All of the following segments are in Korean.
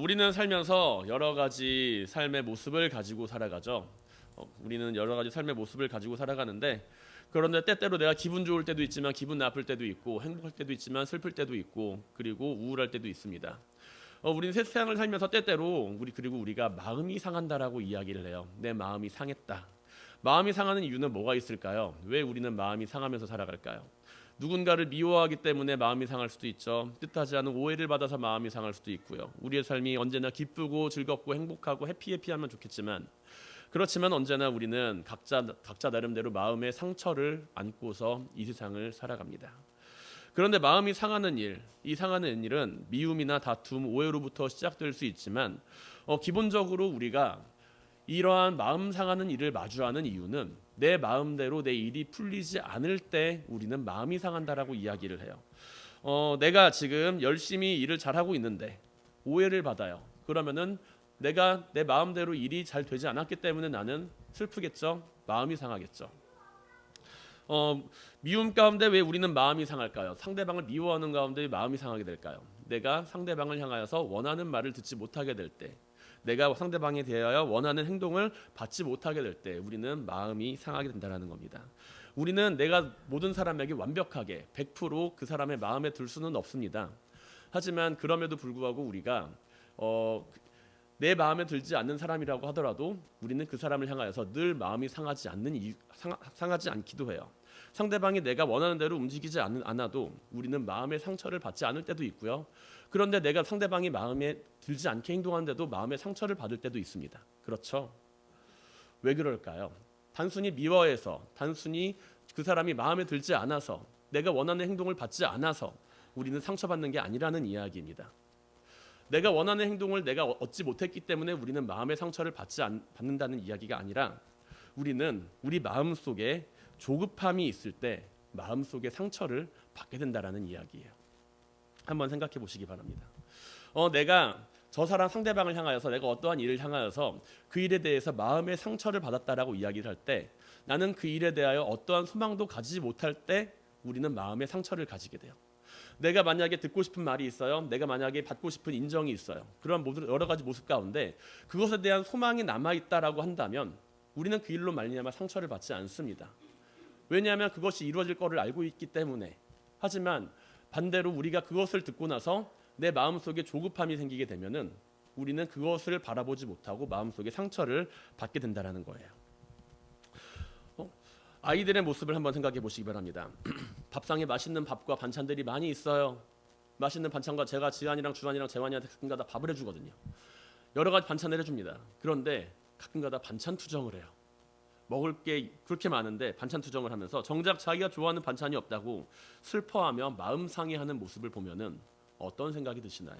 우리는 살면서 여러 가지 삶의 모습을 가지고 살아가죠. 우리는 여러 가지 삶의 모습을 가지고 살아가는데, 그런데 때때로 내가 기분 좋을 때도 있지만 기분 나쁠 때도 있고, 행복할 때도 있지만 슬플 때도 있고, 그리고 우울할 때도 있습니다. 우리는 세상을 살면서 때때로 우리가 마음이 상한다라고 이야기를 해요. 내 마음이 상했다. 마음이 상하는 이유는 뭐가 있을까요? 왜 우리는 마음이 상하면서 살아갈까요? 누군가를 미워하기 때문에 마음이 상할 수도 있죠. 뜻하지 않은 오해를 받아서 마음이 상할 수도 있고요. 우리의 삶이 언제나 기쁘고 즐겁고 행복하고 해피하면 좋겠지만, 그렇지만 언제나 우리는 각자 나름대로 마음의 상처를 안고서 이 세상을 살아갑니다. 그런데 마음이 상하는 일, 이 상하는 일은 미움이나 다툼, 오해로부터 시작될 수 있지만, 기본적으로 우리가 이러한 마음 상하는 일을 마주하는 이유는 내 마음대로 내 일이 풀리지 않을 때 우리는 마음이 상한다라고 이야기를 해요. 내가 지금 열심히 일을 잘하고 있는데 오해를 받아요. 그러면은 내가 내 마음대로 일이 잘 되지 않았기 때문에 나는 슬프겠죠. 마음이 상하겠죠. 미움 가운데 왜 우리는 마음이 상할까요? 상대방을 미워하는 가운데 왜 마음이 상하게 될까요? 내가 상대방을 향하여서 원하는 말을 듣지 못하게 될 때, 내가 상대방에 대하여 원하는 행동을 받지 못하게 될 때 우리는 마음이 상하게 된다는 겁니다. 우리는 내가 모든 사람에게 완벽하게 100% 그 사람의 마음에 들 수는 없습니다. 하지만 그럼에도 불구하고 우리가 내 마음에 들지 않는 사람이라고 하더라도 우리는 그 사람을 향하여서 늘 마음이 상하지 않기도 해요. 상대방이 내가 원하는 대로 움직이지 않아도 우리는 마음의 상처를 받지 않을 때도 있고요. 그런데 내가 상대방이 마음에 들지 않게 행동하는데도 마음의 상처를 받을 때도 있습니다. 그렇죠? 왜 그럴까요? 단순히 미워해서, 단순히 그 사람이 마음에 들지 않아서, 내가 원하는 행동을 받지 않아서 우리는 상처받는 게 아니라는 이야기입니다. 내가 원하는 행동을 내가 얻지 못했기 때문에 우리는 마음의 상처를 받는다는 이야기가 아니라, 우리는 우리 마음속에 조급함이 있을 때 마음속에 상처를 받게 된다라는 이야기예요. 한번 생각해 보시기 바랍니다. 내가 저 사람 상대방을 향하여서, 내가 어떠한 일을 향하여서 그 일에 대해서 마음의 상처를 받았다라고 이야기를 할 때, 나는 그 일에 대하여 어떠한 소망도 가지지 못할 때 우리는 마음의 상처를 가지게 돼요. 내가 만약에 듣고 싶은 말이 있어요. 내가 만약에 받고 싶은 인정이 있어요. 그런 모든 여러 가지 모습 가운데 그것에 대한 소망이 남아있다라고 한다면 우리는 그 일로 말미암아 상처를 받지 않습니다. 왜냐하면 그것이 이루어질 거를 알고 있기 때문에. 하지만 반대로 우리가 그것을 듣고 나서 내 마음속에 조급함이 생기게 되면은 우리는 그것을 바라보지 못하고 마음속에 상처를 받게 된다는 거예요. 아이들의 모습을 한번 생각해 보시기 바랍니다. 밥상에 맛있는 밥과 반찬들이 많이 있어요. 맛있는 반찬과 제가 지한이랑 주한이랑 재환이한테 가끔가다 밥을 해주거든요. 여러 가지 반찬을 해줍니다. 그런데 가끔가다 반찬 투정을 해요. 먹을 게 그렇게 많은데 반찬 투정을 하면서 정작 자기가 좋아하는 반찬이 없다고 슬퍼하며 마음 상해하는 모습을 보면은 어떤 생각이 드시나요?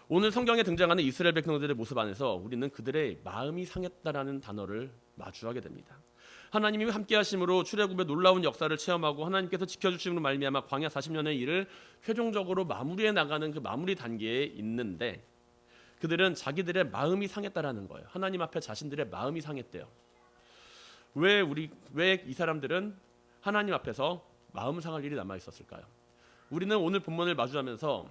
오늘 성경에 등장하는 이스라엘 백성들의 모습 안에서 우리는 그들의 마음이 상했다라는 단어를 마주하게 됩니다. 하나님이 함께 하심으로 출애굽의 놀라운 역사를 체험하고 하나님께서 지켜주심으로 말미암아 광야 40년의 일을 최종적으로 마무리해 나가는 그 마무리 단계에 있는데, 그들은 자기들의 마음이 상했다라는 거예요. 하나님 앞에 자신들의 마음이 상했대요. 왜 이 사람들은 하나님 앞에서 마음 상할 일이 남아 있었을까요? 우리는 오늘 본문을 마주하면서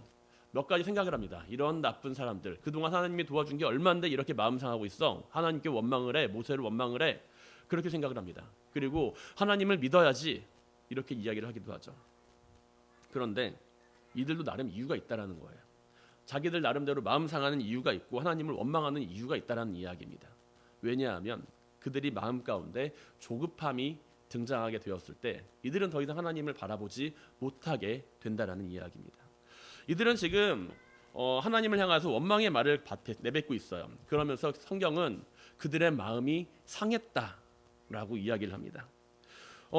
몇 가지 생각을 합니다. 이런 나쁜 사람들, 그동안 하나님이 도와준 게 얼마인데 이렇게 마음 상하고 있어. 하나님께 원망을 해, 모세를 원망을 해. 그렇게 생각을 합니다. 그리고 하나님을 믿어야지 이렇게 이야기를 하기도 하죠. 그런데 이들도 나름 이유가 있다라는 거예요. 자기들 나름대로 마음 상하는 이유가 있고 하나님을 원망하는 이유가 있다라는 이야기입니다. 왜냐하면 그들이 마음 가운데 조급함이 등장하게 되었을 때 이들은 더 이상 하나님을 바라보지 못하게 된다라는 이야기입니다. 이들은 지금 하나님을 향해서 원망의 말을 내뱉고 있어요. 그러면서 성경은 그들의 마음이 상했다라고 이야기를 합니다.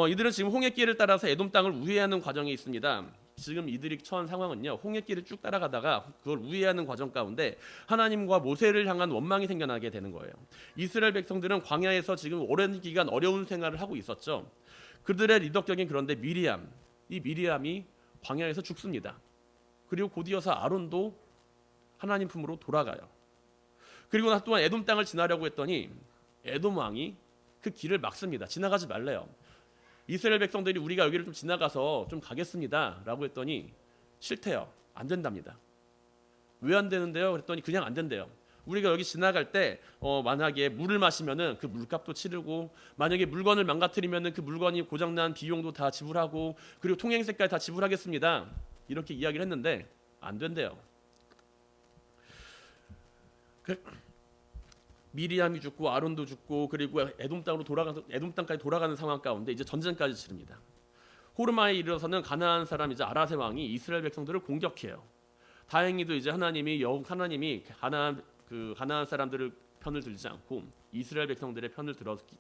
이들은 지금 홍해길을 따라서 에돔 땅을 우회하는 과정에 있습니다. 지금 이들이 처한 상황은요, 홍해길을 쭉 따라가다가 그걸 우회하는 과정 가운데 하나님과 모세를 향한 원망이 생겨나게 되는 거예요. 이스라엘 백성들은 광야에서 지금 오랜 기간 어려운 생활을 하고 있었죠. 그들의 리더격인 그런데 이 미리암이 광야에서 죽습니다. 그리고 곧이어서 아론도 하나님 품으로 돌아가요. 그리고 나 또한 에돔 땅을 지나려고 했더니 에돔 왕이 그 길을 막습니다. 지나가지 말래요. 이스라엘 백성들이 우리가 여기를 좀 지나가서 좀 가겠습니다 라고 했더니 싫대요. 안 된답니다. 왜 안 되는데요? 그랬더니 그냥 안 된대요. 우리가 여기 지나갈 때 만약에 물을 마시면은 그 물값도 치르고, 만약에 물건을 망가뜨리면은 그 물건이 고장난 비용도 다 지불하고, 그리고 통행세까지 다 지불하겠습니다. 이렇게 이야기를 했는데 안 된대요. 미리암이 죽고 아론도 죽고, 그리고 에돔 땅까지 돌아가는 상황 가운데 이제 전쟁까지 치릅니다. 호르마에 이르러서는 가나안 사람 이제 아라세 왕이 이스라엘 백성들을 공격해요. 다행히도 이제 하나님이 가나안 사람들을 편을 들지 않고 이스라엘 백성들의 편을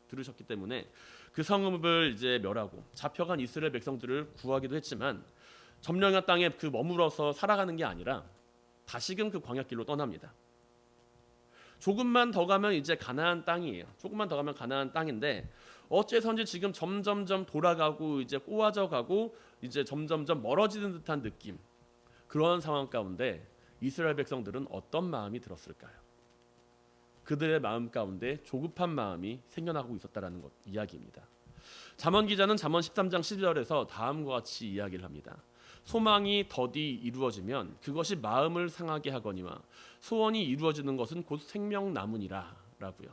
들으셨기 때문에 그 성읍을 이제 멸하고 잡혀간 이스라엘 백성들을 구하기도 했지만, 점령한 땅에 그 머물어서 살아가는 게 아니라 다시금 그 광야길로 떠납니다. 조금만 더 가면 이제 가나안 땅이에요. 조금만 더 가면 가나안 땅인데, 어째선지 지금 점점점 돌아가고 이제 꼬아져 가고 이제 점점점 멀어지는 듯한 느낌, 그런 상황 가운데 이스라엘 백성들은 어떤 마음이 들었을까요? 그들의 마음 가운데 조급한 마음이 생겨나고 있었다라는 것 이야기입니다. 잠언 기자는 잠언 13장 12절에서 다음과 같이 이야기를 합니다. 소망이 더디 이루어지면 그것이 마음을 상하게 하거니와 소원이 이루어지는 것은 곧 생명나무니라 라고요.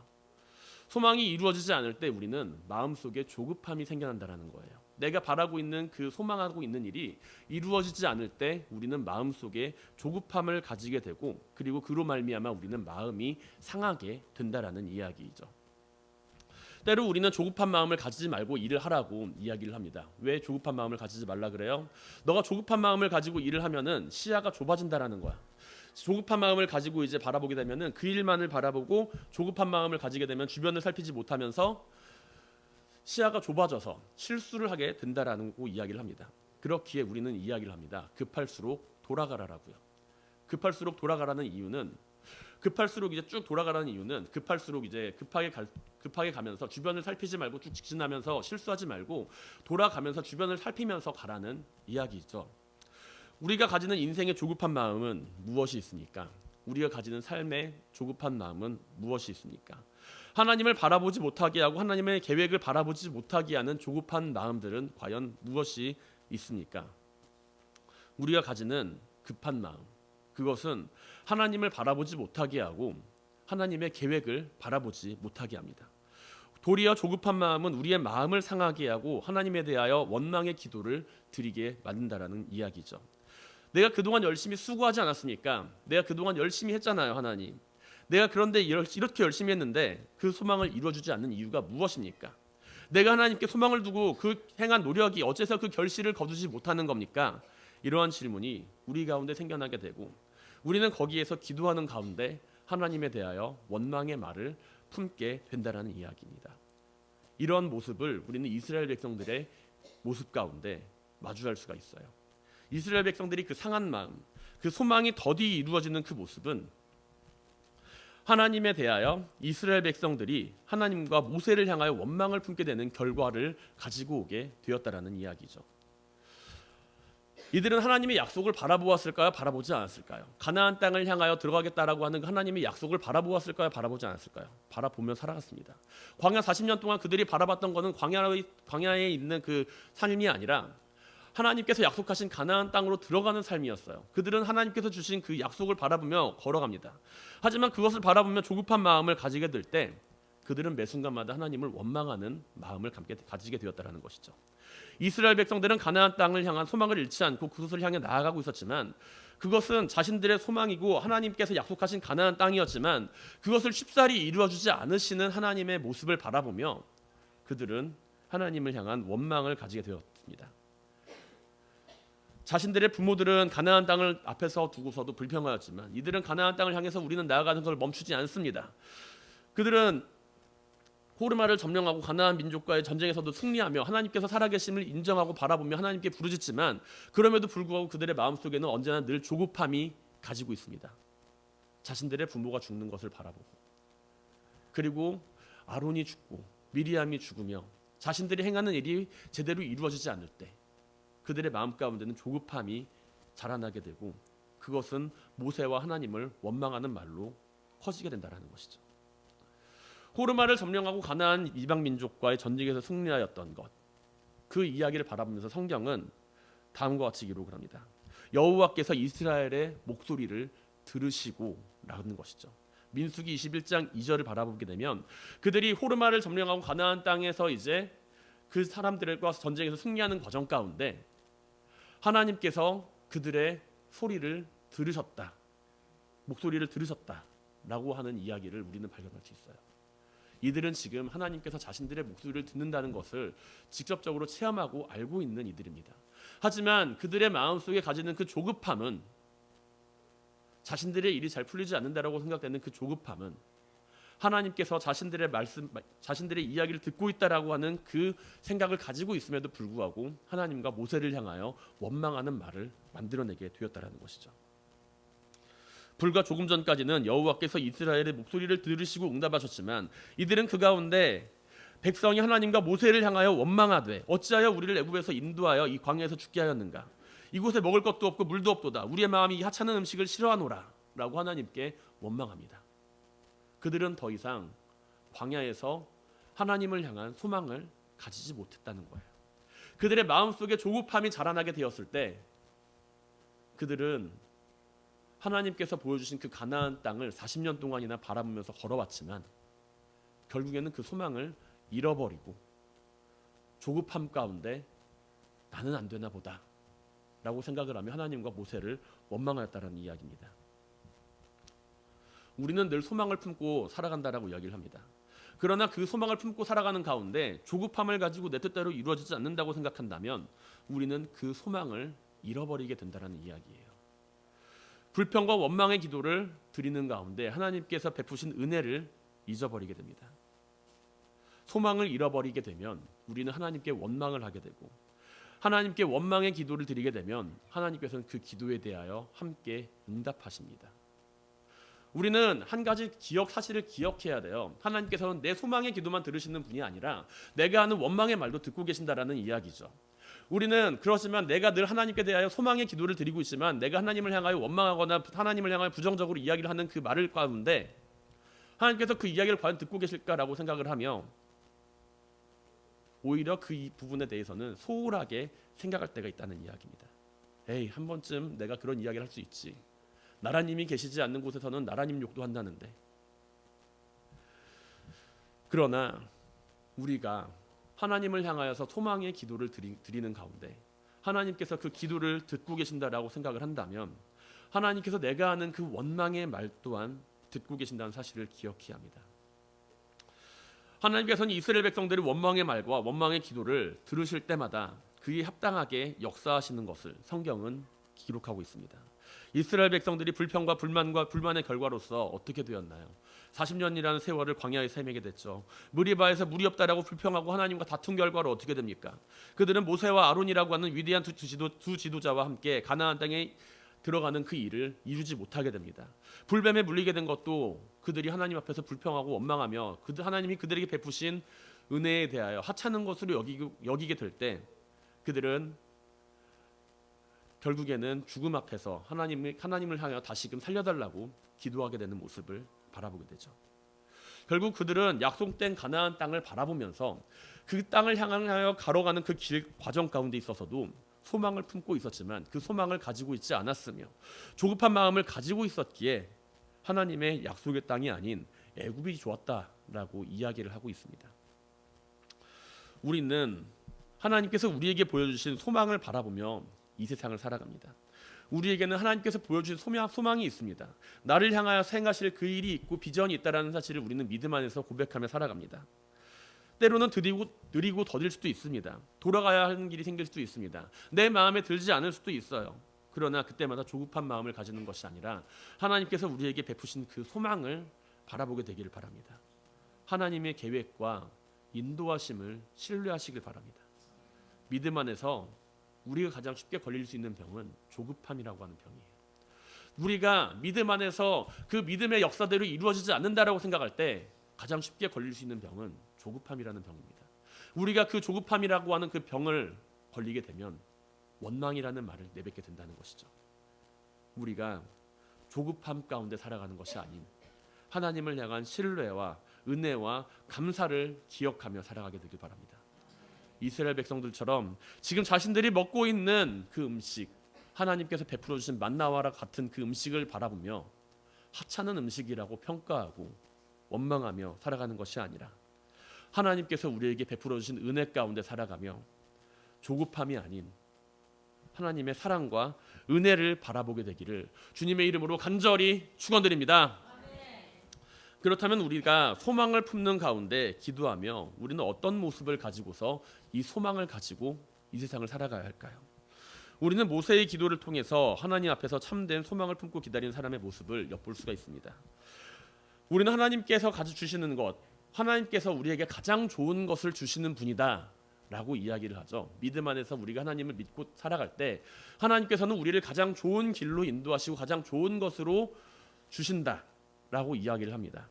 소망이 이루어지지 않을 때 우리는 마음속에 조급함이 생겨난다는 거예요. 내가 바라고 있는 그 소망하고 있는 일이 이루어지지 않을 때 우리는 마음속에 조급함을 가지게 되고, 그리고 그로 말미암아 우리는 마음이 상하게 된다라는 이야기이죠. 때로 우리는 조급한 마음을 가지지 말고 일을 하라고 이야기를 합니다. 왜 조급한 마음을 가지지 말라 그래요? 너가 조급한 마음을 가지고 일을 하면은 시야가 좁아진다라는 거야. 조급한 마음을 가지고 이제 바라보게 되면은 그 일만을 바라보고, 조급한 마음을 가지게 되면 주변을 살피지 못하면서 시야가 좁아져서 실수를 하게 된다라는 거 이야기를 합니다. 그렇기에 우리는 이야기를 합니다. 급할수록 돌아가라라고요. 급할수록 돌아가라는 이유는, 급할수록 이제 쭉 돌아가라는 이유는, 급할수록 이제 급하게 가면서 주변을 살피지 말고 쭉 직진하면서 실수하지 말고 돌아가면서 주변을 살피면서 가라는 이야기죠. 우리가 가지는 인생의 조급한 마음은 무엇이 있습니까? 우리가 가지는 삶의 조급한 마음은 무엇이 있습니까? 하나님을 바라보지 못하게 하고 하나님의 계획을 바라보지 못하게 하는 조급한 마음들은 과연 무엇이 있습니까? 우리가 가지는 급한 마음, 그것은 하나님을 바라보지 못하게 하고 하나님의 계획을 바라보지 못하게 합니다. 도리어 조급한 마음은 우리의 마음을 상하게 하고 하나님에 대하여 원망의 기도를 드리게 만든다라는 이야기죠. 내가 그동안 열심히 수고하지 않았습니까? 내가 그동안 열심히 했잖아요, 하나님. 내가 그런데 이렇게 열심히 했는데 그 소망을 이루어주지 않는 이유가 무엇입니까? 내가 하나님께 소망을 두고 그 행한 노력이 어째서 그 결실을 거두지 못하는 겁니까? 이러한 질문이 우리 가운데 생겨나게 되고, 우리는 거기에서 기도하는 가운데 하나님에 대하여 원망의 말을 품게 된다는 이야기입니다. 이런 모습을 우리는 이스라엘 백성들의 모습 가운데 마주할 수가 있어요. 이스라엘 백성들이 그 상한 마음, 그 소망이 더디 이루어지는 그 모습은 하나님에 대하여 이스라엘 백성들이 하나님과 모세를 향하여 원망을 품게 되는 결과를 가지고 오게 되었다라는 이야기죠. 이들은 하나님의 약속을 바라보았을까요? 바라보지 않았을까요? 가나안 땅을 향하여 들어가겠다라고 하는 하나님의 약속을 바라보았을까요? 바라보지 않았을까요? 바라보며 살아갔습니다. 광야 40년 동안 그들이 바라봤던 것은 광야에 있는 그 삶이 아니라 하나님께서 약속하신 가나안 땅으로 들어가는 삶이었어요. 그들은 하나님께서 주신 그 약속을 바라보며 걸어갑니다. 하지만 그것을 바라보며 조급한 마음을 가지게 될 때 그들은 매 순간마다 하나님을 원망하는 마음을 가지게 되었다는 것이죠. 이스라엘 백성들은 가나안 땅을 향한 소망을 잃지 않고 그것을 향해 나아가고 있었지만, 그것은 자신들의 소망이고 하나님께서 약속하신 가나안 땅이었지만 그것을 쉽사리 이루어주지 않으시는 하나님의 모습을 바라보며 그들은 하나님을 향한 원망을 가지게 되었습니다. 자신들의 부모들은 가나안 땅을 앞에서 두고서도 불평하였지만 이들은 가나안 땅을 향해서 우리는 나아가는 걸 멈추지 않습니다. 그들은 호르마를 점령하고 가나안 민족과의 전쟁에서도 승리하며 하나님께서 살아계심을 인정하고 바라보며 하나님께 부르짖지만, 그럼에도 불구하고 그들의 마음속에는 언제나 늘 조급함이 가지고 있습니다. 자신들의 부모가 죽는 것을 바라보고, 그리고 아론이 죽고 미리암이 죽으며 자신들이 행하는 일이 제대로 이루어지지 않을 때 그들의 마음 가운데는 조급함이 자라나게 되고, 그것은 모세와 하나님을 원망하는 말로 커지게 된다는 것이죠. 호르마를 점령하고 가나안 이방 민족과의 전쟁에서 승리하였던 것, 그 이야기를 바라보면서 성경은 다음과 같이 기록을 합니다. 여호와께서 이스라엘의 목소리를 들으시고라는 것이죠. 민수기 21장 2절을 바라보게 되면 그들이 호르마를 점령하고 가나안 땅에서 이제 그 사람들과 전쟁에서 승리하는 과정 가운데 하나님께서 그들의 소리를 들으셨다. 목소리를 들으셨다라고 하는 이야기를 우리는 발견할 수 있어요. 이들은 지금 하나님께서 자신들의 목소리를 듣는다는 것을 직접적으로 체험하고 알고 있는 이들입니다. 하지만 그들의 마음속에 가지는 그 조급함은, 자신들의 일이 잘 풀리지 않는다라고 생각되는 그 조급함은 하나님께서 자신들의 말씀, 자신들의 이야기를 듣고 있다라고 하는 그 생각을 가지고 있음에도 불구하고 하나님과 모세를 향하여 원망하는 말을 만들어내게 되었다라는 것이죠. 불과 조금 전까지는 여호와께서 이스라엘의 목소리를 들으시고 응답하셨지만 이들은 그 가운데 백성이 하나님과 모세를 향하여 원망하되 어찌하여 우리를 애굽에서 인도하여 이 광야에서 죽게 하였는가? 이곳에 먹을 것도 없고 물도 없도다. 우리의 마음이 이 하찮은 음식을 싫어하노라 라고 하나님께 원망합니다. 그들은 더 이상 광야에서 하나님을 향한 소망을 가지지 못했다는 거예요. 그들의 마음속에 조급함이 자라나게 되었을 때 그들은 하나님께서 보여주신 그 가나안 땅을 40년 동안이나 바라보면서 걸어왔지만 결국에는 그 소망을 잃어버리고 조급함 가운데 나는 안 되나 보다 라고 생각을 하며 하나님과 모세를 원망하였다는 이야기입니다. 우리는 늘 소망을 품고 살아간다라고 이야기를 합니다. 그러나 그 소망을 품고 살아가는 가운데 조급함을 가지고 내 뜻대로 이루어지지 않는다고 생각한다면 우리는 그 소망을 잃어버리게 된다는 이야기예요. 불평과 원망의 기도를 드리는 가운데 하나님께서 베푸신 은혜를 잊어버리게 됩니다. 소망을 잃어버리게 되면 우리는 하나님께 원망을 하게 되고 하나님께 원망의 기도를 드리게 되면 하나님께서는 그 기도에 대하여 함께 응답하십니다. 우리는 한 가지 사실을 기억해야 돼요. 하나님께서는 내 소망의 기도만 들으시는 분이 아니라 내가 하는 원망의 말도 듣고 계신다라는 이야기죠. 우리는 그렇지만 내가 늘 하나님께 대하여 소망의 기도를 드리고 있지만 내가 하나님을 향하여 원망하거나 하나님을 향하여 부정적으로 이야기를 하는 그 말을 가운데 하나님께서 그 이야기를 과연 듣고 계실까라고 생각을 하며 오히려 그 부분에 대해서는 소홀하게 생각할 때가 있다는 이야기입니다. 에이, 한 번쯤 내가 그런 이야기를 할 수 있지. 나라님이 계시지 않는 곳에서는 나라님 욕도 한다는데. 그러나 우리가 하나님을 향하여서 소망의 기도를 드리는 가운데 하나님께서 그 기도를 듣고 계신다라고 생각을 한다면 하나님께서 내가 하는 그 원망의 말 또한 듣고 계신다는 사실을 기억해야 합니다. 하나님께서는 이스라엘 백성들의 원망의 말과 원망의 기도를 들으실 때마다 그에 합당하게 역사하시는 것을 성경은 기록하고 있습니다. 이스라엘 백성들이 불평과 불만의 결과로서 어떻게 되었나요? 40년이라는 세월을 광야에 헤매게 됐죠. 무리바에서 물이 없다라고 불평하고 하나님과 다툰 결과로 어떻게 됩니까? 그들은 모세와 아론이라고 하는 위대한 두 지도자와 함께 가나안 땅에 들어가는 그 일을 이루지 못하게 됩니다. 불뱀에 물리게 된 것도 그들이 하나님 앞에서 불평하고 원망하며 하나님이 그들에게 베푸신 은혜에 대하여 하찮은 것으로 여기게 될 때 그들은 결국에는 죽음 앞에서 하나님을 향하여 다시금 살려달라고 기도하게 되는 모습을 바라보게 되죠. 결국 그들은 약속된 가나안 땅을 바라보면서 그 땅을 향하여 걸어가는 그 길 과정 가운데 있어서도 소망을 품고 있었지만 그 소망을 가지고 있지 않았으며 조급한 마음을 가지고 있었기에 하나님의 약속의 땅이 아닌 애굽이 좋았다라고 이야기를 하고 있습니다. 우리는 하나님께서 우리에게 보여주신 소망을 바라보며 이 세상을 살아갑니다. 우리에게는 하나님께서 보여주신 소망이 있습니다. 나를 향하여 행하실 그 일이 있고 비전이 있다라는 사실을 우리는 믿음 안에서 고백하며 살아갑니다. 때로는 느리고 더딜 수도 있습니다. 돌아가야 하는 길이 생길 수도 있습니다. 내 마음에 들지 않을 수도 있어요. 그러나 그때마다 조급한 마음을 가지는 것이 아니라 하나님께서 우리에게 베푸신 그 소망을 바라보게 되기를 바랍니다. 하나님의 계획과 인도하심을 신뢰하시길 바랍니다. 믿음 안에서 우리가 가장 쉽게 걸릴 수 있는 병은 조급함이라고 하는 병이에요. 우리가 믿음 안에서 그 믿음의 역사대로 이루어지지 않는다라고 생각할 때 가장 쉽게 걸릴 수 있는 병은 조급함이라는 병입니다. 우리가 그 조급함이라고 하는 그 병을 걸리게 되면 원망이라는 말을 내뱉게 된다는 것이죠. 우리가 조급함 가운데 살아가는 것이 아닌 하나님을 향한 신뢰와 은혜와 감사를 기억하며 살아가게 되길 바랍니다. 이스라엘 백성들처럼 지금 자신들이 먹고 있는 그 음식, 하나님께서 베풀어 주신 만나와라 같은 그 음식을 바라보며 하찮은 음식이라고 평가하고 원망하며 살아가는 것이 아니라 하나님께서 우리에게 베풀어 주신 은혜 가운데 살아가며 조급함이 아닌 하나님의 사랑과 은혜를 바라보게 되기를 주님의 이름으로 간절히 축원드립니다. 그렇다면 우리가 소망을 품는 가운데 기도하며 우리는 어떤 모습을 가지고서 이 소망을 가지고 이 세상을 살아가야 할까요? 우리는 모세의 기도를 통해서 하나님 앞에서 참된 소망을 품고 기다리는 사람의 모습을 엿볼 수가 있습니다. 우리는 하나님께서 가져 주시는 것, 하나님께서 우리에게 가장 좋은 것을 주시는 분이다 라고 이야기를 하죠. 믿음 안에서 우리가 하나님을 믿고 살아갈 때 하나님께서는 우리를 가장 좋은 길로 인도하시고 가장 좋은 것으로 주신다 라고 이야기를 합니다.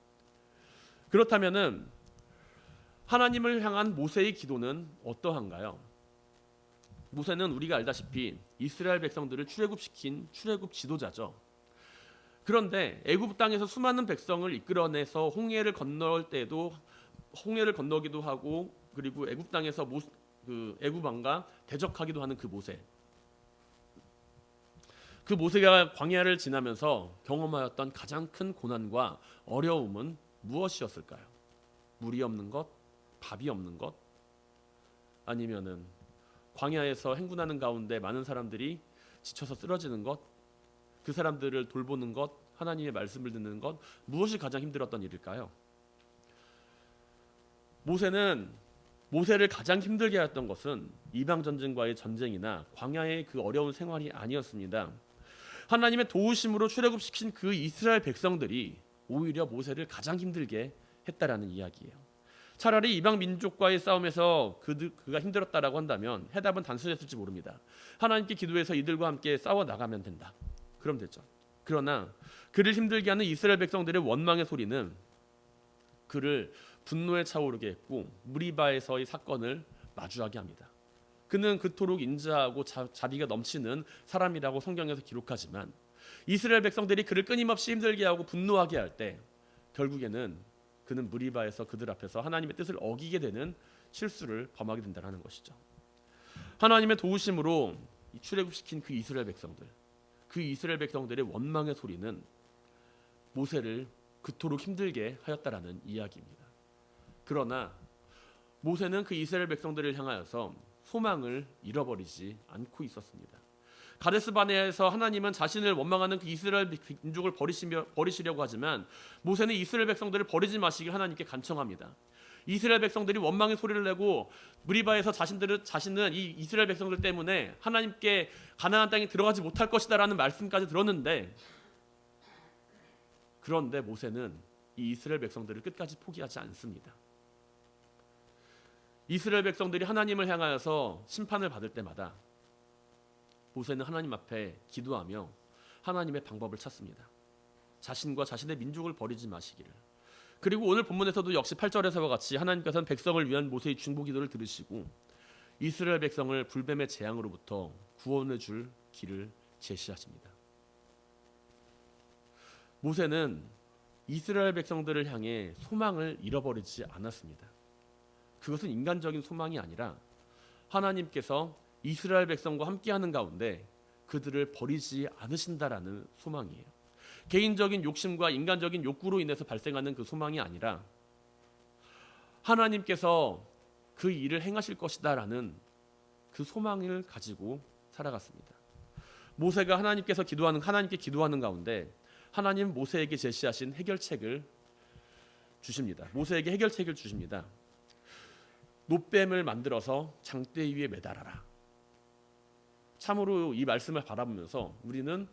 그렇다면은 하나님을 향한 모세의 기도는 어떠한가요? 모세는 우리가 알다시피 이스라엘 백성들을 출애굽시킨 출애굽 지도자죠. 그런데 애굽 땅에서 수많은 백성을 이끌어내서 홍해를 건널 때도 홍해를 건너기도 하고 그리고 애굽 땅에서 애굽 왕과 대적하기도 하는 그 모세. 그 모세가 광야를 지나면서 경험하였던 가장 큰 고난과 어려움은 무엇이었을까요? 물이 없는 것, 밥이 없는 것, 아니면은 광야에서 행군하는 가운데 많은 사람들이 지쳐서 쓰러지는 것, 그 사람들을 돌보는 것, 하나님의 말씀을 듣는 것, 무엇이 가장 힘들었던 일일까요? 모세를 가장 힘들게 했던 것은 이방 전쟁과의 전쟁이나 광야의 그 어려운 생활이 아니었습니다. 하나님의 도우심으로 출애굽시킨 그 이스라엘 백성들이 오히려 모세를 가장 힘들게 했다라는 이야기예요. 차라리 이방 민족과의 싸움에서 그가 힘들었다라고 한다면 해답은 단순했을지 모릅니다. 하나님께 기도해서 이들과 함께 싸워 나가면 된다. 그럼 됐죠. 그러나 그를 힘들게 하는 이스라엘 백성들의 원망의 소리는 그를 분노에 차오르게 했고 무리바에서의 사건을 마주하게 합니다. 그는 그토록 인자하고 자비가 넘치는 사람이라고 성경에서 기록하지만 이스라엘 백성들이 그를 끊임없이 힘들게 하고 분노하게 할 때 결국에는 그는 무리바에서 그들 앞에서 하나님의 뜻을 어기게 되는 실수를 범하게 된다는 것이죠. 하나님의 도우심으로 출애굽시킨 그 이스라엘 백성들의 원망의 소리는 모세를 그토록 힘들게 하였다라는 이야기입니다. 그러나 모세는 그 이스라엘 백성들을 향하여서 소망을 잃어버리지 않고 있었습니다. 가데스 바네아에서 하나님은 자신을 원망하는 그 이스라엘 민족을 버리시려고 하지만 모세는 이스라엘 백성들을 버리지 마시길 하나님께 간청합니다. 이스라엘 백성들이 원망의 소리를 내고 무리바에서 자신은 이 이스라엘 백성들 때문에 하나님께 가나안 땅에 들어가지 못할 것이다라는 말씀까지 들었는데 그런데 모세는 이 이스라엘 백성들을 끝까지 포기하지 않습니다. 이스라엘 백성들이 하나님을 향하여서 심판을 받을 때마다 모세는 하나님 앞에 기도하며 하나님의 방법을 찾습니다. 자신과 자신의 민족을 버리지 마시기를. 그리고 오늘 본문에서도 역시 8절에서와 같이 하나님께서는 백성을 위한 모세의 중보 기도를 들으시고 이스라엘 백성을 불뱀의 재앙으로부터 구원해 줄 길을 제시하십니다. 모세는 이스라엘 백성들을 향해 소망을 잃어버리지 않았습니다. 그것은 인간적인 소망이 아니라 하나님께서 이스라엘 백성과 함께하는 가운데 그들을 버리지 않으신다라는 소망이에요. 개인적인 욕심과 인간적인 욕구로 인해서 발생하는 그 소망이 아니라 하나님께서 그 일을 행하실 것이다라는 그 소망을 가지고 살아갔습니다. 모세가 하나님께 기도하는 가운데 하나님 모세에게 제시하신 해결책을 주십니다. 모세에게 해결책을 주십니다. 노뱀을 만들어서 장대 위에 매달아라. 참으로 이 말씀을 바라보면서 우리는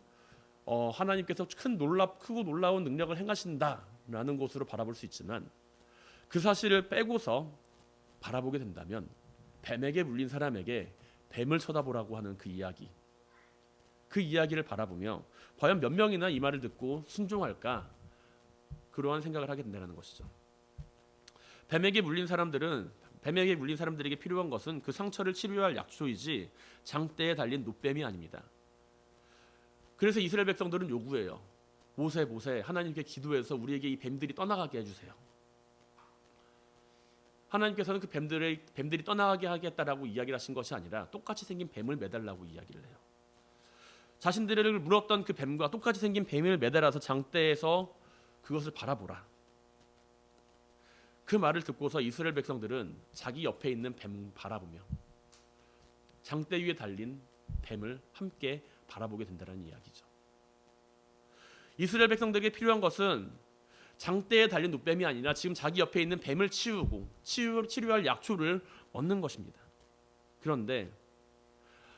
하나님께서 크고 놀라운 능력을 행하신다라는 것으로 바라볼 수 있지만 그 사실을 빼고서 바라보게 된다면 뱀에게 물린 사람에게 뱀을 쳐다보라고 하는 그 이야기를 바라보며 과연 몇 명이나 이 말을 듣고 순종할까 그러한 생각을 하게 된다는 것이죠. 뱀에게 물린 사람들에게 필요한 것은 그 상처를 치료할 약초이지 장대에 달린 놋뱀이 아닙니다. 그래서 이스라엘 백성들은 요구해요. 모세 하나님께 기도해서 우리에게 이 뱀들이 떠나가게 해주세요. 하나님께서는 그 뱀들이 떠나가게 하겠다라고 이야기를 하신 것이 아니라 똑같이 생긴 뱀을 매달라고 이야기를 해요. 자신들을 물었던 그 뱀과 똑같이 생긴 뱀을 매달아서 장대에서 그것을 바라보라. 그 말을 듣고서 이스라엘 백성들은 자기 옆에 있는 뱀 바라보며 장대 위에 달린 뱀을 함께 바라보게 된다는 이야기죠. 이스라엘 백성들에게 필요한 것은 장대에 달린 눕뱀이 아니라 지금 자기 옆에 있는 뱀을 치우고 치료할 약초를 얻는 것입니다. 그런데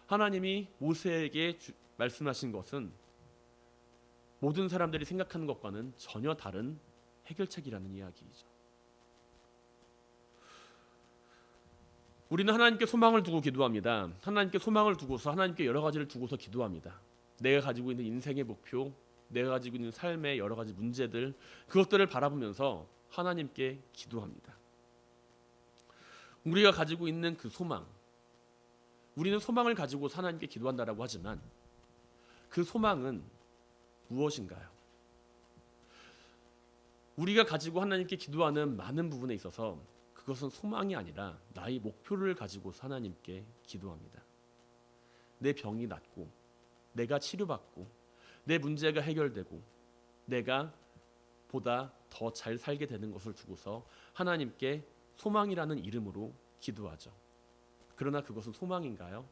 하나님이 모세에게 말씀하신 것은 모든 사람들이 생각하는 것과는 전혀 다른 해결책이라는 이야기이죠. 우리는 하나님께 소망을 두고 기도합니다. 하나님께 소망을 두고서 하나님께 여러 가지를 두고서 기도합니다. 내가 가지고 있는 인생의 목표, 내가 가지고 있는 삶의 여러 가지 문제들, 그것들을 바라보면서 하나님께 기도합니다. 우리가 가지고 있는 그 소망, 우리는 소망을 가지고 하나님께 기도한다라고 하지만 그 소망은 무엇인가요? 우리가 가지고 하나님께 기도하는 많은 부분에 있어서 그것은 소망이 아니라 나의 목표를 가지고 하나님께 기도합니다. 내 병이 낫고 내가 치료받고 내 문제가 해결되고 내가 보다 더 잘 살게 되는 것을 두고서 하나님께 소망이라는 이름으로 기도하죠. 그러나 그것은 소망인가요?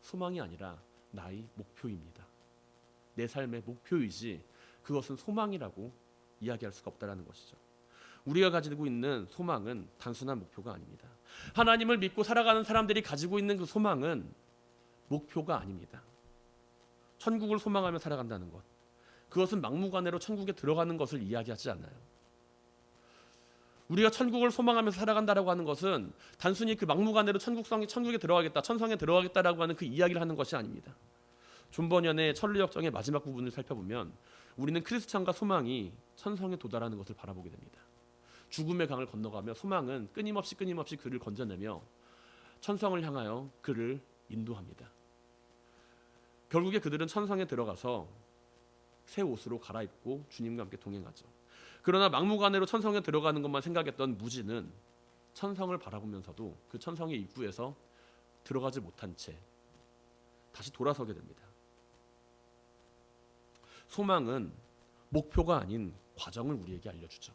소망이 아니라 나의 목표입니다. 내 삶의 목표이지 그것은 소망이라고 이야기할 수가 없다는 것이죠. 우리가 가지고 있는 소망은 단순한 목표가 아닙니다. 하나님을 믿고 살아가는 사람들이 가지고 있는 그 소망은 목표가 아닙니다. 천국을 소망하며 살아간다는 것, 그것은 막무가내로 천국에 들어가는 것을 이야기하지 않아요. 우리가 천국을 소망하면서 살아간다라고 하는 것은 단순히 그 막무가내로 천국에 들어가겠다, 천성에 들어가겠다라고 하는 그 이야기를 하는 것이 아닙니다. 존 버년의 천리 역정의 마지막 부분을 살펴보면 우리는 크리스찬과 소망이 천성에 도달하는 것을 바라보게 됩니다. 죽음의 강을 건너가며 소망은 끊임없이 그를 건져내며 천성을 향하여 그를 인도합니다. 결국에 그들은 천성에 들어가서 새 옷으로 갈아입고 주님과 함께 동행하죠. 그러나 막무가내로 천성에 들어가는 것만 생각했던 무지는 천성을 바라보면서도 그 천성의 입구에서 들어가지 못한 채 다시 돌아서게 됩니다. 소망은 목표가 아닌 과정을 우리에게 알려주죠.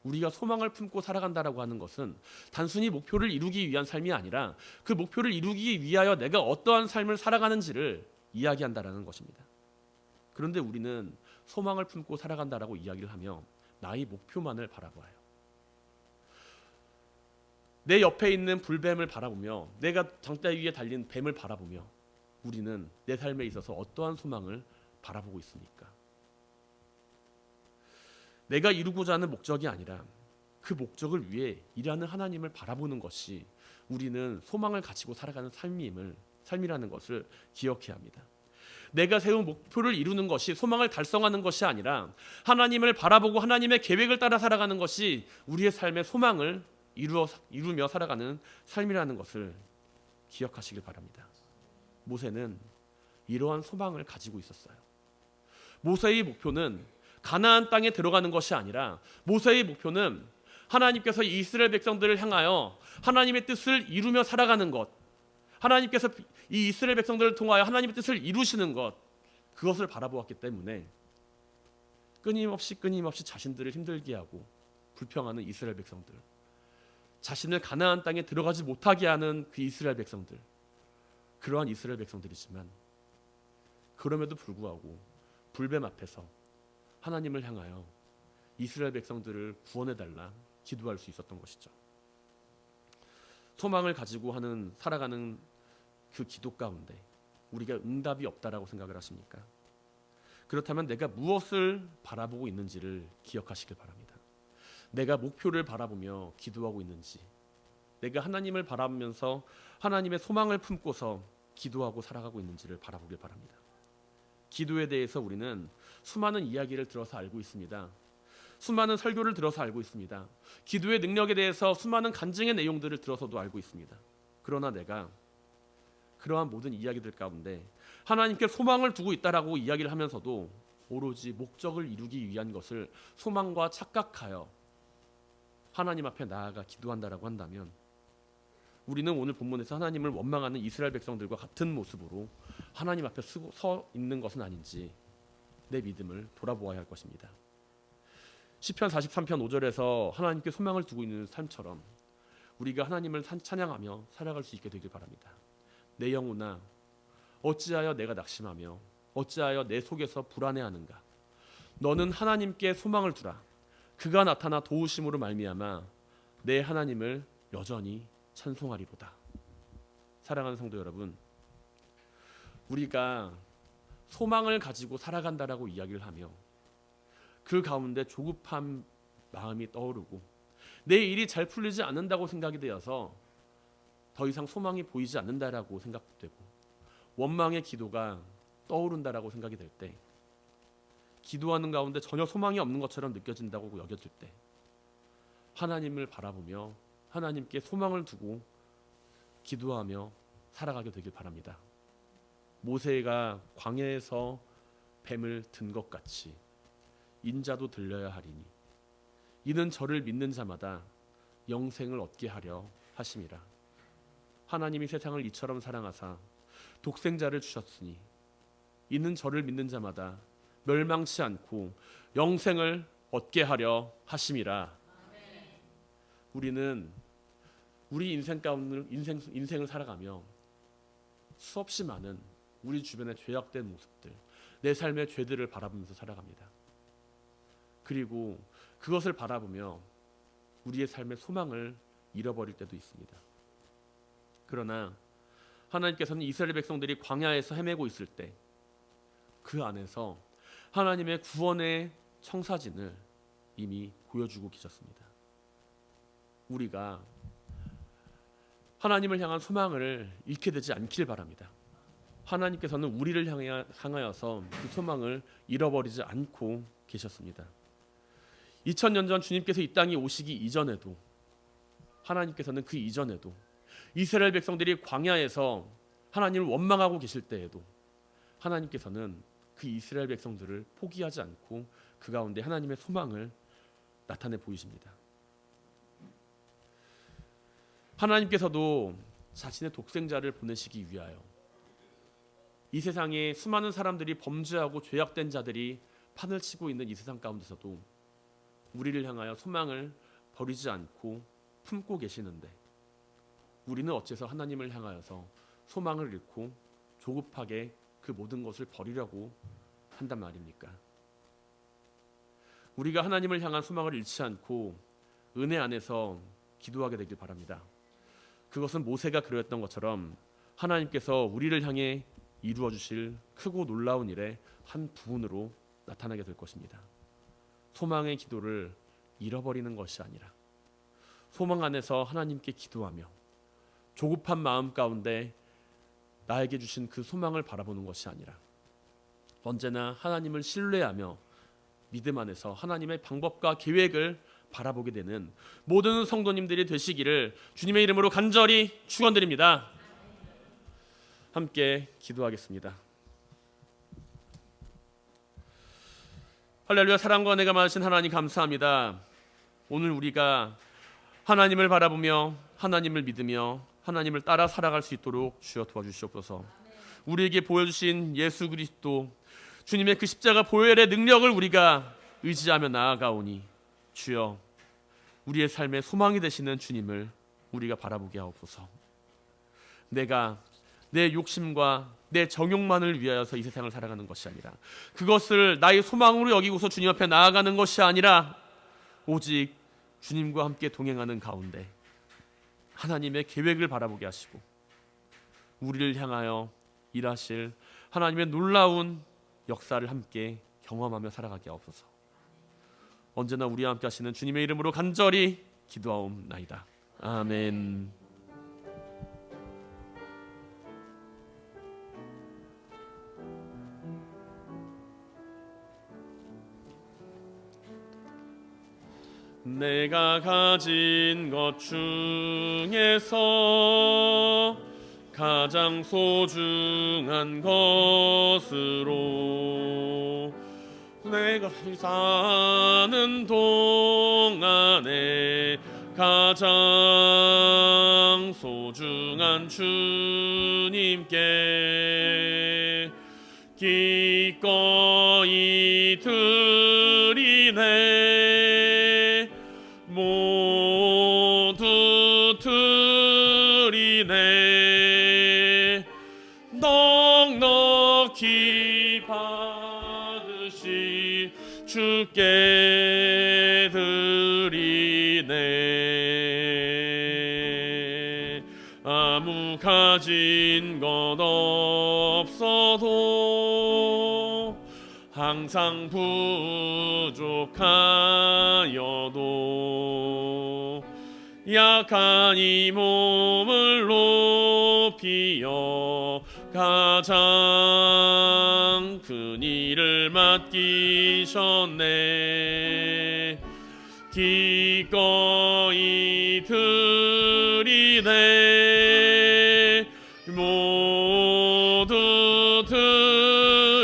우리가 소망을 품고 살아간다라고 하는 것은 단순히 목표를 이루기 위한 삶이 아니라 그 목표를 이루기 위하여 내가 어떠한 삶을 살아가는지를 이야기한다라는 것입니다. 그런데 우리는 소망을 품고 살아간다라고 이야기를 하며 나의 목표만을 바라봐요. 내 옆에 있는 불뱀을 바라보며 내가 장대 위에 달린 뱀을 바라보며 우리는 내 삶에 있어서 어떠한 소망을 바라보고 있습니까? 내가 이루고자 하는 목적이 아니라 그 목적을 위해 일하는 하나님을 바라보는 것이 우리는 소망을 가지고 살아가는 삶이라는 것을 기억해야 합니다. 내가 세운 목표를 이루는 것이 소망을 달성하는 것이 아니라 하나님을 바라보고 하나님의 계획을 따라 살아가는 것이 우리의 삶의 소망을 이루며 살아가는 삶이라는 것을 기억하시길 바랍니다. 모세는 이러한 소망을 가지고 있었어요. 모세의 목표는 가나안 땅에 들어가는 것이 아니라 모세의 목표는 하나님께서 이스라엘 백성들을 향하여 하나님의 뜻을 이루며 살아가는 것, 하나님께서 이 이스라엘 백성들을 통하여 하나님의 뜻을 이루시는 것, 그것을 바라보았기 때문에 끊임없이 자신들을 힘들게 하고 불평하는 이스라엘 백성들, 자신을 가나안 땅에 들어가지 못하게 하는 그 이스라엘 백성들, 그러한 이스라엘 백성들이지만 그럼에도 불구하고 불뱀 앞에서 하나님을 향하여 이스라엘 백성들을 구원해달라 기도할 수 있었던 것이죠. 소망을 가지고 살아가는 그 기도 가운데 우리가 응답이 없다라고 생각을 하십니까? 그렇다면 내가 무엇을 바라보고 있는지를 기억하시길 바랍니다. 내가 목표를 바라보며 기도하고 있는지, 내가 하나님을 바라보면서 하나님의 소망을 품고서 기도하고 살아가고 있는지를 바라보길 바랍니다. 기도에 대해서 우리는 수많은 이야기를 들어서 알고 있습니다. 수많은 설교를 들어서 알고 있습니다. 기도의 능력에 대해서 수많은 간증의 내용들을 들어서도 알고 있습니다. 그러나 내가 그러한 모든 이야기들 가운데 하나님께 소망을 두고 있다라고 이야기를 하면서도 오로지 목적을 이루기 위한 것을 소망과 착각하여 하나님 앞에 나아가 기도한다라고 한다면 우리는 오늘 본문에서 하나님을 원망하는 이스라엘 백성들과 같은 모습으로 하나님 앞에 서 있는 것은 아닌지 내 믿음을 돌아보아야 할 것입니다. 시편 43편 5절에서 하나님께 소망을 두고 있는 삶처럼 우리가 하나님을 찬양하며 살아갈 수 있게 되길 바랍니다. 내 영혼아, 어찌하여 내가 낙심하며 어찌하여 내 속에서 불안해하는가? 너는 하나님께 소망을 두라. 그가 나타나 도우심으로 말미암아 내 하나님을 여전히 찬송하리로다. 사랑하는 성도 여러분, 우리가 소망을 가지고 살아간다라고 이야기를 하며 그 가운데 조급한 마음이 떠오르고 내 일이 잘 풀리지 않는다고 생각이 되어서 더 이상 소망이 보이지 않는다라고 생각되고 원망의 기도가 떠오른다라고 생각이 될 때, 기도하는 가운데 전혀 소망이 없는 것처럼 느껴진다고 여겨질 때 하나님을 바라보며 하나님께 소망을 두고 기도하며 살아가게 되길 바랍니다. 모세가 광야에서 뱀을 든 것 같이 인자도 들려야 하리니 이는 저를 믿는 자마다 영생을 얻게 하려 하심이라. 하나님이 세상을 이처럼 사랑하사 독생자를 주셨으니 이는 저를 믿는 자마다 멸망치 않고 영생을 얻게 하려 하심이라. 우리는 우리 인생 가운데 인생을 살아가며 수없이 많은 우리 주변의 죄악된 모습들, 내 삶의 죄들을 바라보면서 살아갑니다. 그리고 그것을 바라보며 우리의 삶의 소망을 잃어버릴 때도 있습니다. 그러나 하나님께서는 이스라엘 백성들이 광야에서 헤매고 있을 때 그 안에서 하나님의 구원의 청사진을 이미 보여주고 계셨습니다. 우리가 하나님을 향한 소망을 잃게 되지 않길 바랍니다. 하나님께서는 우리를 향하여서 그 소망을 잃어버리지 않고 계셨습니다. 2000년 전 주님께서 이 땅에 오시기 이전에도, 하나님께서는 그 이전에도 이스라엘 백성들이 광야에서 하나님을 원망하고 계실 때에도 하나님께서는 그 이스라엘 백성들을 포기하지 않고 그 가운데 하나님의 소망을 나타내 보이십니다. 하나님께서도 자신의 독생자를 보내시기 위하여 이 세상에 수많은 사람들이 범죄하고 죄악된 자들이 판을 치고 있는 이 세상 가운데서도 우리를 향하여 소망을 버리지 않고 품고 계시는데, 우리는 어째서 하나님을 향하여서 소망을 잃고 조급하게 그 모든 것을 버리려고 한단 말입니까? 우리가 하나님을 향한 소망을 잃지 않고 은혜 안에서 기도하게 되길 바랍니다. 그것은 모세가 그러했던 것처럼 하나님께서 우리를 향해 이루어 주실 크고 놀라운 일의 한 부분으로 나타나게 될 것입니다. 소망의 기도를 잃어버리는 것이 아니라 소망 안에서 하나님께 기도하며 조급한 마음 가운데 나에게 주신 그 소망을 바라보는 것이 아니라 언제나 하나님을 신뢰하며 믿음 안에서 하나님의 방법과 계획을 바라보게 되는 모든 성도님들이 되시기를 주님의 이름으로 간절히 축원드립니다. 함께 기도하겠습니다. 할렐루야. 사랑과 은혜가 많으신 하나님 감사합니다. 오늘 우리가 하나님을 바라보며 하나님을 믿으며 하나님을 따라 살아갈 수 있도록 주여 도와주시옵소서. 우리에게 보여주신 예수 그리스도 주님의 그 십자가 보혈의 능력을 우리가 의지하며 나아가오니 주여 우리의 삶의 소망이 되시는 주님을 우리가 바라보게 하옵소서. 내가 내 욕심과 내 정욕만을 위하여서 이 세상을 살아가는 것이 아니라, 그것을 나의 소망으로 여기고서 주님 앞에 나아가는 것이 아니라 오직 주님과 함께 동행하는 가운데 하나님의 계획을 바라보게 하시고 우리를 향하여 일하실 하나님의 놀라운 역사를 함께 경험하며 살아가게 하옵소서. 언제나 우리와 함께 하시는 주님의 이름으로 간절히 기도하옵나이다. 아멘. 내가 가진 것 중에서 가장 소중한 것으로 내가 사는 동안에 가장 소중한 위한 주님께 기꺼이 드리네. 모두 드리네. 넉넉히 받으시 주께 드리네. 아무 가진 것 없어도 항상 부족하여도 약한 이 몸을 높이어 가장 큰 일을 맡기셨네. 기꺼이 드리네. 모두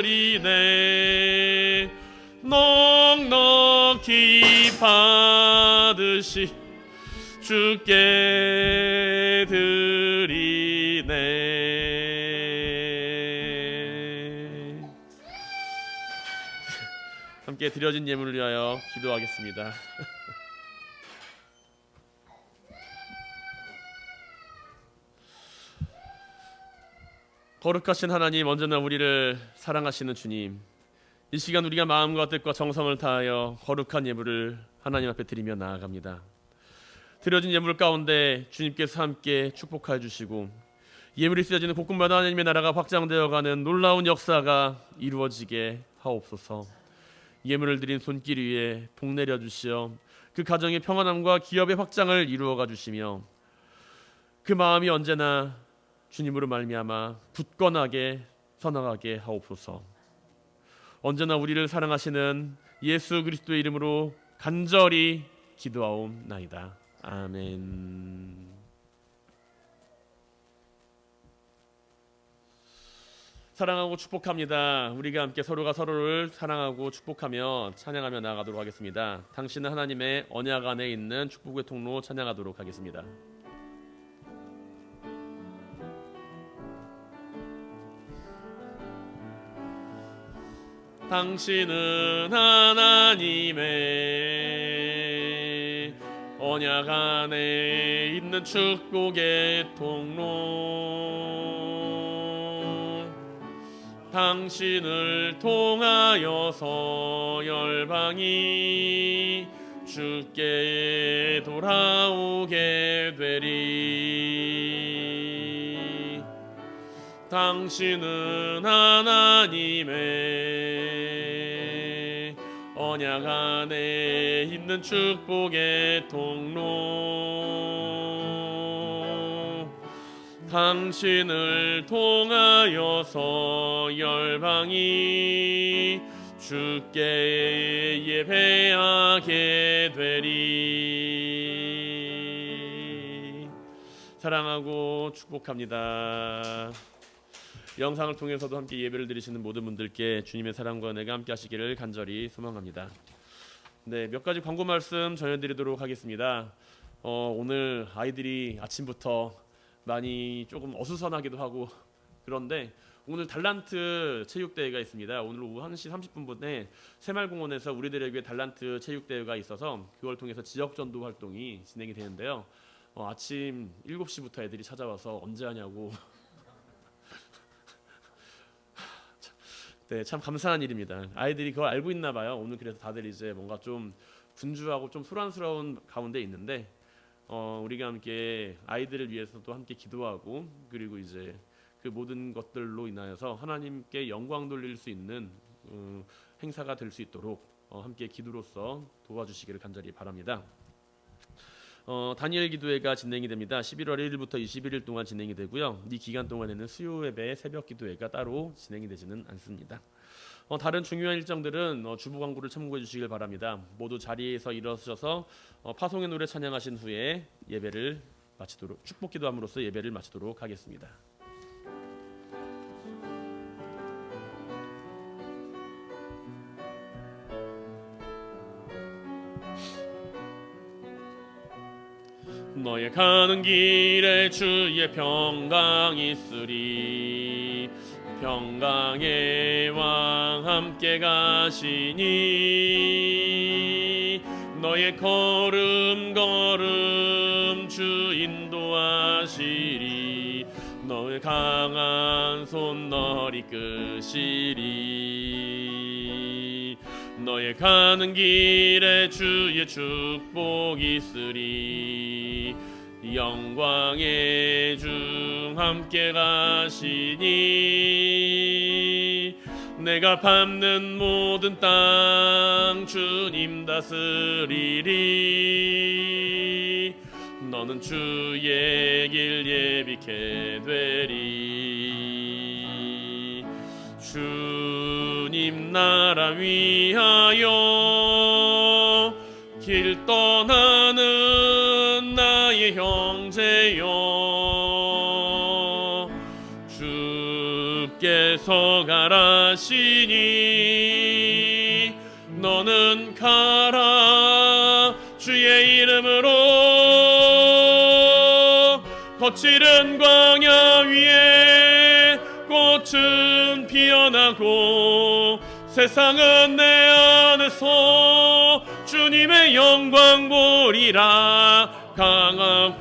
드리네. 넉넉히 받으시 주께 드리네. 함께 드려진 예물을 위하여 기도하겠습니다. 거룩하신 하나님, 언제나 우리를 사랑하시는 주님, 이 시간 우리가 마음과 뜻과 정성을 다하여 거룩한 예물을 하나님 앞에 드리며 나아갑니다. 드려진 예물 가운데 주님께서 함께 축복하여 주시고 예물이 쓰여지는 곳곳마다 하나님의 나라가 확장되어가는 놀라운 역사가 이루어지게 하옵소서. 예물을 드린 손길 위에 복 내려 주시어 그 가정의 평안함과 기업의 확장을 이루어가 주시며 그 마음이 언제나 주님으로 말미암아 굳건하게 서나가게 하옵소서. 언제나 우리를 사랑하시는 예수 그리스도의 이름으로 간절히 기도하옵나이다. 아멘. 사랑하고 축복합니다. 우리가 함께 서로가 서로를 사랑하고 축복하며 찬양하며 나아가도록 하겠습니다. 당신은 하나님의 언약 안에 있는 축복의 통로 찬양하도록 하겠습니다. 당신은 하나님의 언약 안에 있는 축복의 통로. 당신을 통하여서 열방이 주께 돌아오게 되리. 당신은 하나님의 언약 안에 있는 축복의 통로. 당신을 통하여서 열방이 주께 예배하게 되리. 사랑하고 축복합니다. 영상을 통해서도 함께 예배를 드리시는 모든 분들께 주님의 사랑과 은혜가 함께 하시기를 간절히 소망합니다. 네, 몇 가지 광고 말씀 전해드리도록 하겠습니다. 오늘 아이들이 아침부터 많이 조금 어수선하기도 하고 그런데 오늘 달란트 체육대회가 있습니다. 오늘 오후 1시 30분에 새마을공원에서 우리들에게 달란트 체육대회가 있어서 그걸 통해서 지역전도 활동이 진행이 되는데요. 아침 7시부터 애들이 찾아와서 언제 하냐고 네, 참 감사한 일입니다. 아이들이 그걸 알고 있나 봐요. 오늘 그래서 다들 이제 뭔가 좀 분주하고 좀 소란스러운 가운데 있는데 우리가 함께 아이들을 위해서도 함께 기도하고 그리고 이제 그 모든 것들로 인하여서 하나님께 영광 돌릴 수 있는 행사가 될 수 있도록 함께 기도로서 도와주시기를 간절히 바랍니다. 다니엘 기도회가 진행이 됩니다. 11월 1일부터 21일 동안 진행이 되고요. 이 기간 동안에는 수요 예배, 새벽 기도회가 따로 진행이 되지는 않습니다. 다른 중요한 일정들은 주보 광고를 참고해 주시길 바랍니다. 모두 자리에서 일어서셔서 파송의 노래 찬양하신 후에 예배를 마치도록 축복 기도함으로써 예배를 마치도록 하겠습니다. 너의 가는 길에 주의 평강이 있으리. 평강의 왕 함께 가시니 너의 걸음 주 인도하시리. 너의 강한 손 널 이끄시리. 너의 가는 길에 주의 축복이 있으리. 영광의 주 함께 가시니 내가 밟는 모든 땅 주님 다스리리. 너는 주의 길 예비케 되리. 주님 나라 위하여 길 떠나는 나의 형제여, 주께서 가라시니 너는 가라. 주의 이름으로 거칠은 광야 위에 꽃은 피어나고 세상은 내 안에서 주님의 영광 보리라. 강하고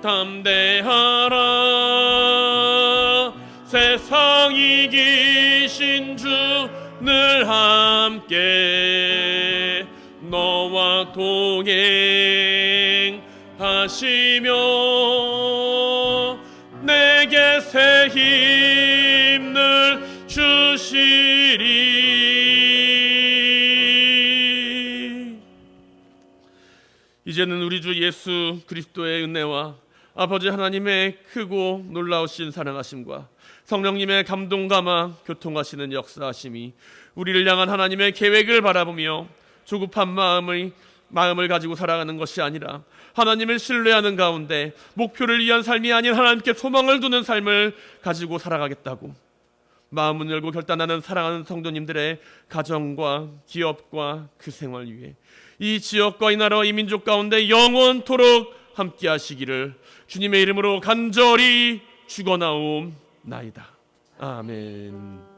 담대하라. 세상 이기신 주 늘 함께 너와 동행하시며 내게 새 힘을 주시리. 이제는 우리 주 예수 그리스도의 은혜와 아버지 하나님의 크고 놀라우신 사랑하심과 성령님의 감동 감화 교통하시는 역사하심이 우리를 향한 하나님의 계획을 바라보며 조급한 마음을 가지고 살아가는 것이 아니라 하나님을 신뢰하는 가운데 목표를 위한 삶이 아닌 하나님께 소망을 두는 삶을 가지고 살아가겠다고 마음을 열고 결단하는 사랑하는 성도님들의 가정과 기업과 그 생활 위에 이 지역과 이 나라와 이 민족 가운데 영원토록 함께 하시기를 주님의 이름으로 간절히 축원하옵나이다. 아멘.